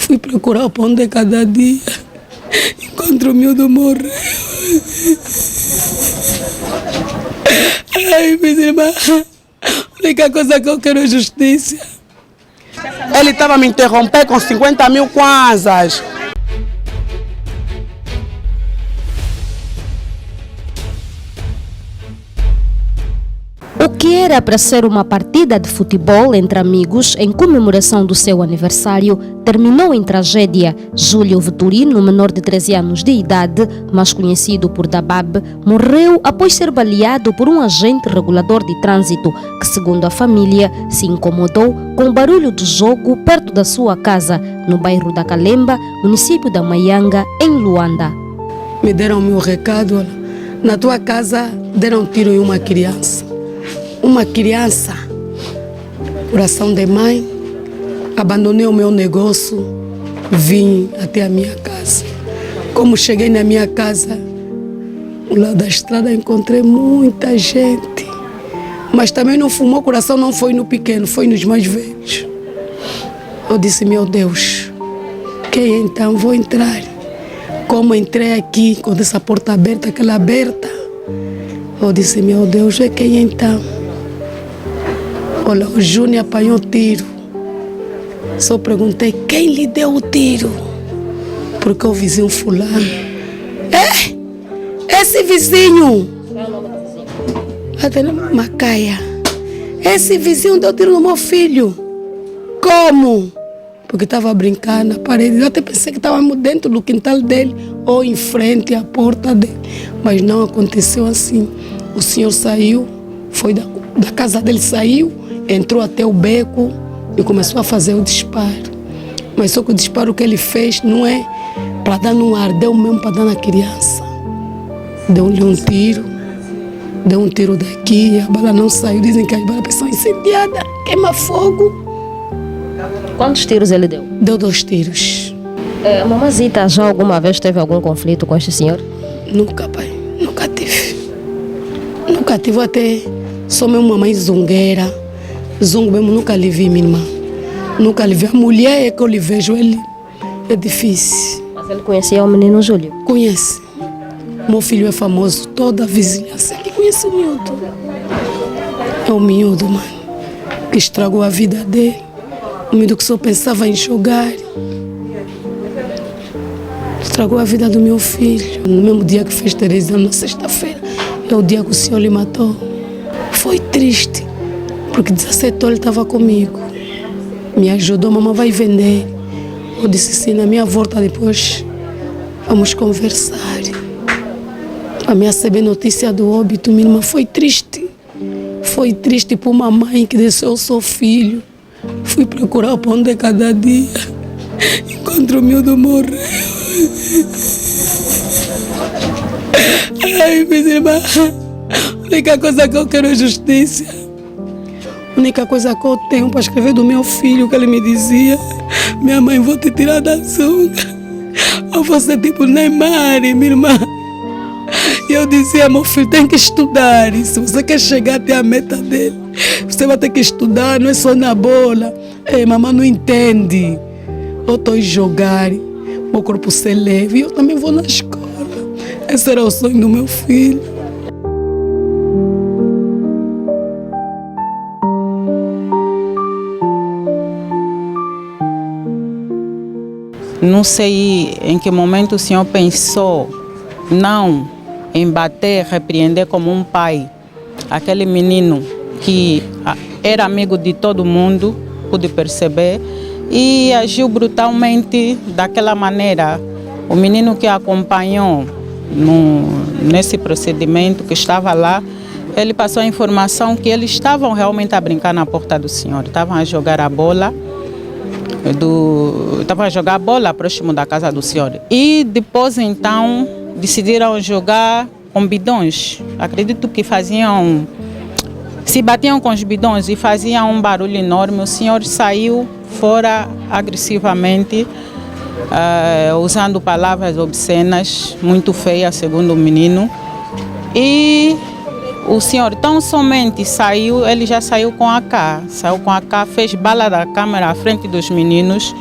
Fui procurar o pão de cada dia. Encontro o miúdo morreu. Ai, minha irmã, a única coisa que eu quero é justiça. Ele estava me interromper com 50 mil kwanzas. O que era para ser uma partida de futebol entre amigos em comemoração do seu aniversário terminou em tragédia. Júlio Vitorino, menor de 13 anos de idade, mais conhecido por Dabab, morreu após ser baleado por um agente regulador de trânsito que, segundo a família, se incomodou com o barulho de jogo perto da sua casa, no bairro da Calemba, município da Maianga, em Luanda. Me deram o meu recado, olha, na tua casa deram um tiro em uma criança. Uma criança, coração de mãe, abandonei o meu negócio, vim até a minha casa. Como cheguei na minha casa, no lado da estrada encontrei muita gente, mas também não fumou, o coração não foi no pequeno, foi nos mais velhos. Eu disse, meu Deus, quem então vou entrar? Como entrei aqui com essa porta aberta, aquela aberta, eu disse, meu Deus, é quem então? Olha, o Júnior apanhou tiro. Só perguntei quem lhe deu o tiro. Porque o vizinho fulano. Esse vizinho. Até Macaia. Esse vizinho deu tiro no meu filho. Como? Porque estava brincando na parede. Eu até pensei que estava dentro do quintal dele ou em frente à porta dele. Mas não aconteceu assim. O senhor saiu, foi da casa dele, saiu, entrou até o beco e começou a fazer o disparo. Mas só que o disparo que ele fez não é para dar no ar, deu mesmo para dar na criança. Deu-lhe um tiro, deu um tiro daqui, a bala não saiu. Dizem que as balas são incendiadas, queima fogo. Quantos tiros ele deu? Deu 2 tiros. A mamazita já alguma vez teve algum conflito com este senhor? Nunca, pai, nunca tive. Nunca tive, até sou mesmo uma mãe zungueira. Zungo mesmo nunca lhe vi, minha irmã. Nunca lhe vi. A mulher é que eu lhe vejo, ele é difícil. Mas ele conhecia o menino Júlio? Conhece. Meu filho é famoso, toda a vizinhança que conhece o miúdo. É o miúdo, mano, que estragou a vida dele. O miúdo que só pensava em jogar. Estragou a vida do meu filho. No mesmo dia que fez 13 anos, na sexta-feira, é o dia que o senhor lhe matou. Foi triste. Porque 17 anos ele estava comigo. Me ajudou, mamãe vai vender. Eu disse sim, na minha volta depois vamos conversar. A minha receber notícia do óbito, minha irmã, foi triste. Foi triste por uma mãe que deixou o seu filho. Fui procurar o pão de cada dia. Encontro o miúdo morreu. Ai, minha irmã, a única coisa que eu quero é justiça. A única coisa que eu tenho para escrever do meu filho, que ele me dizia, minha mãe, vou te tirar da zunga. Ou você tipo Neymar, minha irmã. E eu dizia, meu filho, tem que estudar. E se você quer chegar até a meta dele, você vai ter que estudar, não é só na bola. Ei, mamãe não entende. Eu estou a jogar, meu corpo ser leve, e eu também vou na escola. Esse era o sonho do meu filho. Não sei em que momento o senhor pensou não em bater, repreender como um pai aquele menino que era amigo de todo mundo, pude perceber, e agiu brutalmente daquela maneira. O menino que acompanhou nesse procedimento, que estava lá, ele passou a informação que eles estavam realmente a brincar na porta do senhor, estavam a jogar a bola. Estavam a jogar bola próximo da casa do senhor. E depois, então, decidiram jogar com bidões. Acredito que se batiam com os bidões e faziam um barulho enorme. O senhor saiu fora agressivamente, usando palavras obscenas, muito feias, segundo o menino. E o senhor tão somente saiu, ele já saiu com a AK. Saiu com a AK, fez bala da câmera à frente dos meninos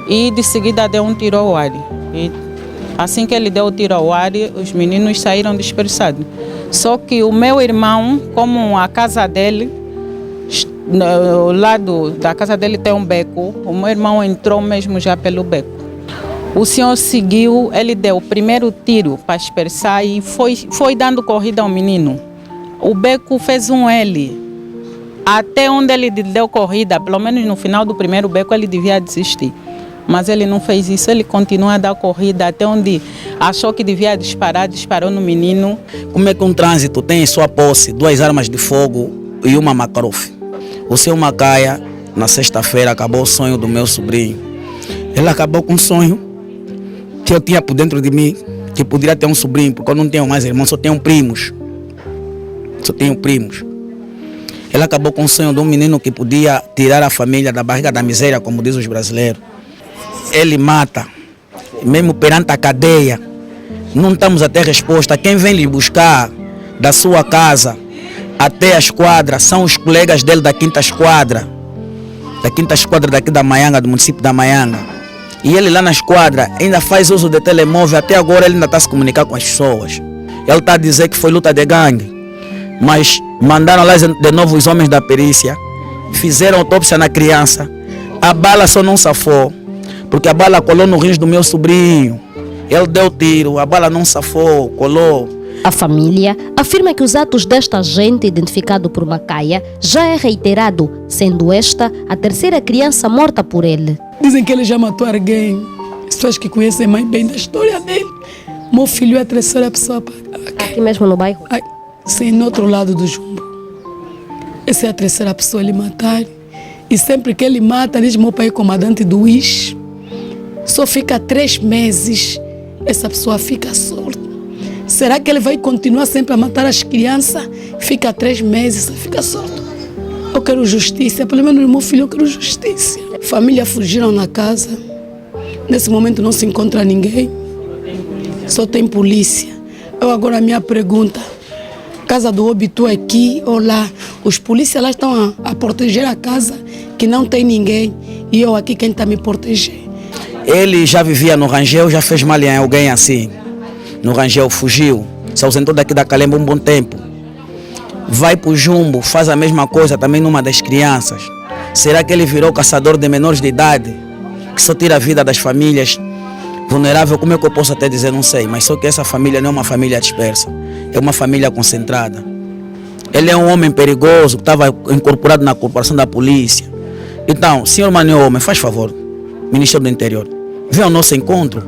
e de seguida deu um tiro ao ar. E assim que ele deu o tiro ao ar, os meninos saíram dispersados. Só que o meu irmão, como a casa dele, o lado da casa dele tem um beco, o meu irmão entrou mesmo já pelo beco. O senhor seguiu, ele deu o primeiro tiro para dispersar e foi dando corrida ao menino. O beco fez um L. Até onde ele deu corrida, pelo menos no final do primeiro beco, ele devia desistir. Mas ele não fez isso, ele continua a dar corrida até onde achou que devia disparar, disparou no menino. Como é que um trânsito tem em sua posse 2 armas de fogo e uma Makarov? O seu Macaia, na sexta-feira, acabou o sonho do meu sobrinho. Ele acabou com um sonho que eu tinha por dentro de mim, que poderia ter um sobrinho, porque eu não tenho mais irmãos, só tenho primos. Ele acabou com o sonho de um menino que podia tirar a família da barriga da miséria, como diz os brasileiros. Ele mata, mesmo perante a cadeia. Não estamos a ter resposta. Quem vem lhe buscar da sua casa até a esquadra são os colegas dele da quinta esquadra daqui da Maianga, do município da Maianga. E ele lá na esquadra ainda faz uso de telemóvel, até agora ele ainda está a se comunicar com as pessoas. Ele está a dizer que foi luta de gangue, mas mandaram lá de novo os homens da perícia, fizeram autópsia na criança, a bala só não safou, porque a bala colou no rins do meu sobrinho. Ele deu tiro, a bala não safou, colou. A família afirma que os atos desta agente, identificado por Macaia, já é reiterado, sendo esta a terceira criança morta por ele. Dizem que ele já matou alguém. As pessoas que conhecem mais bem da história dele. Meu filho é a terceira pessoa. Aqui mesmo no bairro? Sim, no outro lado do Jumbo. Essa é a terceira pessoa a ele matar. E sempre que ele mata, diz meu pai é comandante do IS. Só fica 3 meses, essa pessoa fica sorda. Será que ele vai continuar sempre a matar as crianças? Fica 3 meses, fica sordo. Eu quero justiça, pelo menos o meu filho eu quero justiça. Família fugiram na casa. Nesse momento não se encontra ninguém. Só tem polícia. Eu agora a minha pergunta. Casa do óbito aqui ou lá? Os polícias lá estão a proteger a casa que não tem ninguém. E eu aqui quem está me proteger? Ele já vivia no Rangel, já fez mal em alguém assim. No Rangel fugiu, se ausentou daqui da Calemba um bom tempo. Vai para o Jumbo, faz a mesma coisa também numa das crianças. Será que ele virou caçador de menores de idade? Que só tira a vida das famílias vulneráveis? Como é que eu posso até dizer? Não sei, mas só que essa família não é uma família dispersa. É uma família concentrada. Ele é um homem perigoso, que estava incorporado na corporação da polícia. Então, senhor Manuel Homem, faz favor, Ministério do Interior, vem ao nosso encontro.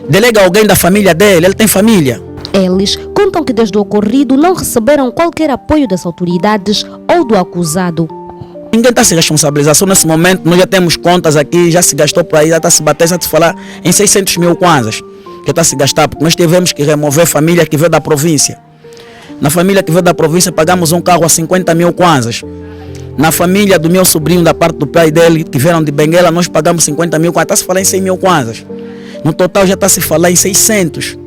Delega alguém da família dele, ele tem família. Eles contam que desde o ocorrido não receberam qualquer apoio das autoridades ou do acusado. Ninguém está se responsabilizando. Só nesse momento nós já temos contas aqui, já se gastou por aí, já está se batendo, já te falar em 600 mil kwanzas. Já está se gastar, porque nós tivemos que remover família que veio da província. Na família que veio da província pagamos um carro a 50 mil kwanzas. Na família do meu sobrinho, da parte do pai dele, que vieram de Benguela, nós pagamos 50 mil kwanzas. Está se falar em 100 mil kwanzas. No total já está se falar em 600.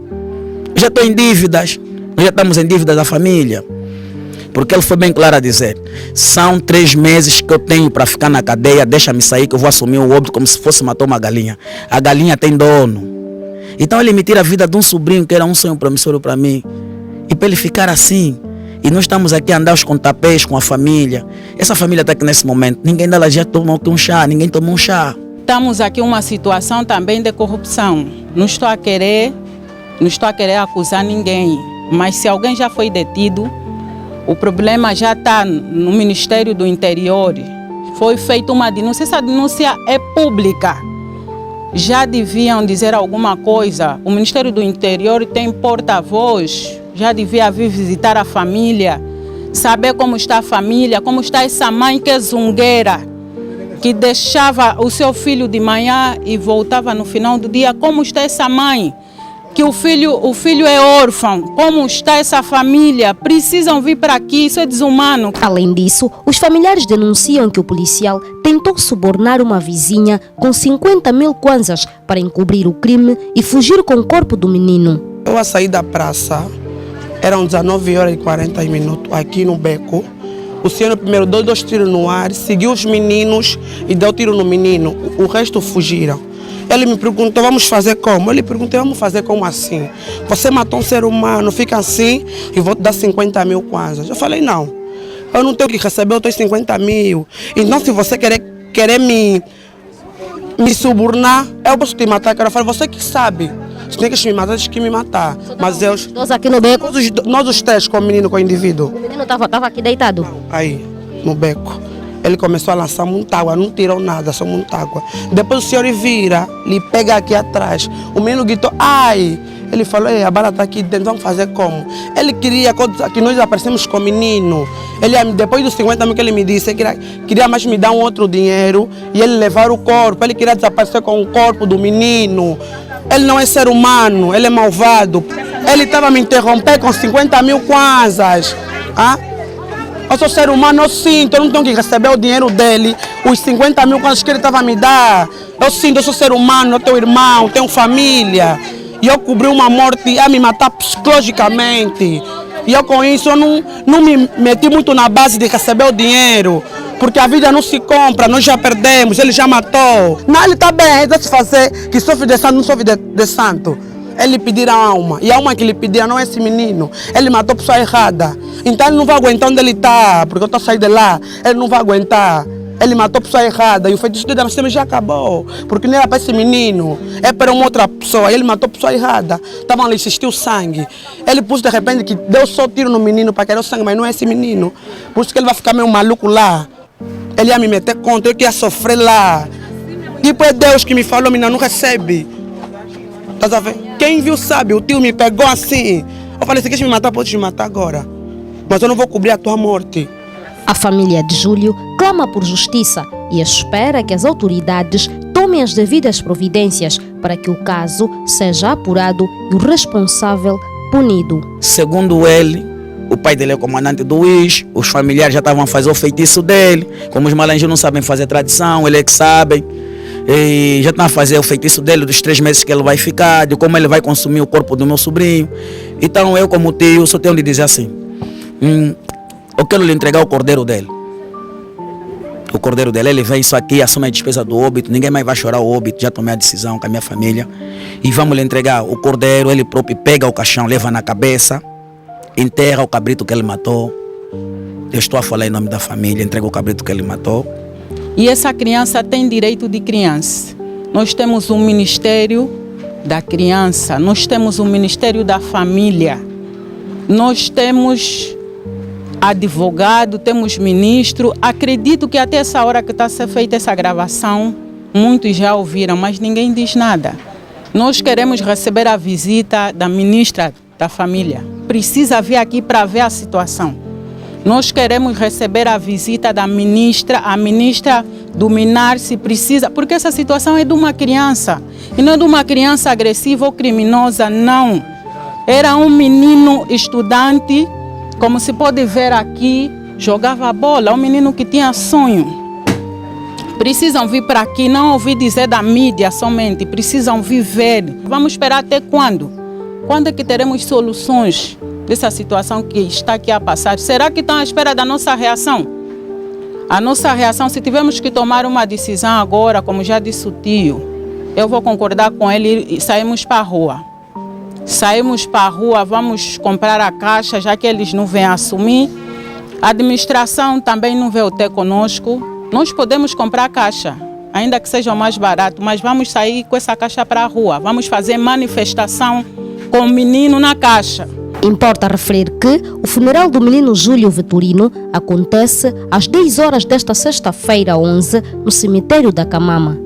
Já estou em dívidas. Nós já estamos em dívidas da família. Porque ele foi bem claro a dizer: são 3 meses que eu tenho para ficar na cadeia, deixa-me sair que eu vou assumir o óbito como se fosse matar uma galinha. A galinha tem dono. Então ele me tira a vida de um sobrinho que era um sonho promissório para mim. E para ele ficar assim, e nós estamos aqui a andar aos contapés com a família. Essa família está aqui nesse momento. Ninguém dela já tomou um chá, ninguém tomou um chá. Estamos aqui uma situação também de corrupção. Não estou a querer acusar ninguém, mas se alguém já foi detido, o problema já está no Ministério do Interior. Foi feita uma denúncia, essa denúncia é pública. Já deviam dizer alguma coisa. O Ministério do Interior tem porta-voz, já devia vir visitar a família, saber como está a família, como está essa mãe que é zungueira, que deixava o seu filho de manhã e voltava no final do dia. Como está essa mãe? Que o filho é órfão. Como está essa família? Precisam vir para aqui, isso é desumano. Além disso, os familiares denunciam que o policial tentou subornar uma vizinha com 50 mil kwanzas para encobrir o crime e fugir com o corpo do menino. Eu a sair da praça, eram 19h40 aqui no beco. O senhor primeiro deu 2 tiros no ar, seguiu os meninos e deu tiro no menino. O resto fugiram. Ele me perguntou, vamos fazer como? Eu lhe perguntei, vamos fazer como assim? Você matou um ser humano, fica assim e vou te dar 50 mil kwanzas. Eu falei, não, eu não tenho que receber os teus 50 mil. Então se você querer me subornar, eu posso te matar. Eu falei, você que sabe. Se tem que me matar, tens que me matar. Mas eu... Todos aqui no beco? Nós os três, com o menino, com o indivíduo. O menino estava aqui deitado? Aí, no beco. Ele começou a lançar muita água, não tirou nada, só muita água. Depois o senhor vira, lhe pega aqui atrás. O menino gritou, ai! Ele falou, a bala está aqui dentro, vamos fazer como? Ele queria que nós aparecemos com o menino. Ele, depois dos 50 mil que ele me disse, ele queria mais me dar um outro dinheiro e ele levar o corpo. Ele queria desaparecer com o corpo do menino. Ele não é ser humano, ele é malvado. Ele estava me interromper com 50 mil kwanzas. Eu sou ser humano, eu sinto, eu não tenho que receber o dinheiro dele, os 50 mil kwanzas que ele estava a me dar. Eu sinto, eu sou ser humano, eu tenho irmão, tenho família. E eu cobri uma morte a me matar psicologicamente. E eu com isso eu não me meti muito na base de receber o dinheiro. Porque a vida não se compra, nós já perdemos, ele já matou. Não, ele está bem, ele deve se fazer que sofre de santo, não sofre de santo. Ele pedir a alma, e a alma que ele pedia não é esse menino. Ele matou a pessoa errada. Então ele não vai aguentar onde ele está, porque eu estou saindo de lá, ele não vai aguentar. Ele matou a pessoa errada e o feitiço dele já acabou. Porque não era para esse menino, é para uma outra pessoa. Ele matou a pessoa errada. Estavam ali, assistiu sangue. Ele pôs de repente que deu só tiro no menino para querer o sangue, mas não é esse menino. Por isso que ele vai ficar meio maluco lá. Ele ia me meter contra, eu que ia sofrer lá. Tipo, é Deus que me falou, menina, não recebe. Tá a ver? Quem viu sabe, o tio me pegou assim. Eu falei, se queres me matar, pode me matar agora. Mas eu não vou cobrir a tua morte. A família de Júlio clama por justiça e espera que as autoridades tomem as devidas providências para que o caso seja apurado e o responsável punido. Segundo ele, o pai dele é comandante do UIS, os familiares já estavam a fazer o feitiço dele. Como os malanjos não sabem fazer tradição, ele é que sabe. E já estão a fazer o feitiço dele dos 3 meses que ele vai ficar, de como ele vai consumir o corpo do meu sobrinho. Então eu, como tio, só tenho de dizer assim, eu quero lhe entregar o cordeiro dele. O cordeiro dele, ele vem isso aqui, assume a despesa do óbito, ninguém mais vai chorar o óbito, já tomei a decisão com a minha família. E vamos lhe entregar o cordeiro, ele próprio pega o caixão, leva na cabeça, enterra o cabrito que ele matou. Eu estou a falar em nome da família, entrega o cabrito que ele matou. E essa criança tem direito de criança. Nós temos um Ministério da Criança, nós temos um Ministério da Família, nós temos advogado, temos ministro. Acredito que até essa hora que está a ser feita essa gravação, muitos já ouviram, mas ninguém diz nada. Nós queremos receber a visita da ministra da Família. Precisa vir aqui para ver a situação. Nós queremos receber a visita da ministra, a ministra dominar se precisa, porque essa situação é de uma criança. E não é de uma criança agressiva ou criminosa, não. Era um menino estudante, como se pode ver aqui, jogava bola, um menino que tinha sonho. Precisam vir para aqui, não ouvir dizer da mídia somente, precisam viver. Vamos esperar até quando? Quando é que teremos soluções dessa situação que está aqui a passar? Será que estão à espera da nossa reação? A nossa reação, se tivermos que tomar uma decisão agora, como já disse o tio, eu vou concordar com ele e saímos para a rua. Saímos para a rua, vamos comprar a caixa, já que eles não vêm assumir. A administração também não veio ter conosco. Nós podemos comprar a caixa, ainda que seja o mais barato, mas vamos sair com essa caixa para a rua. Vamos fazer manifestação com o menino na caixa. Importa referir que o funeral do menino Júlio Vitorino acontece às 10 horas desta sexta-feira 11 no cemitério da Camama.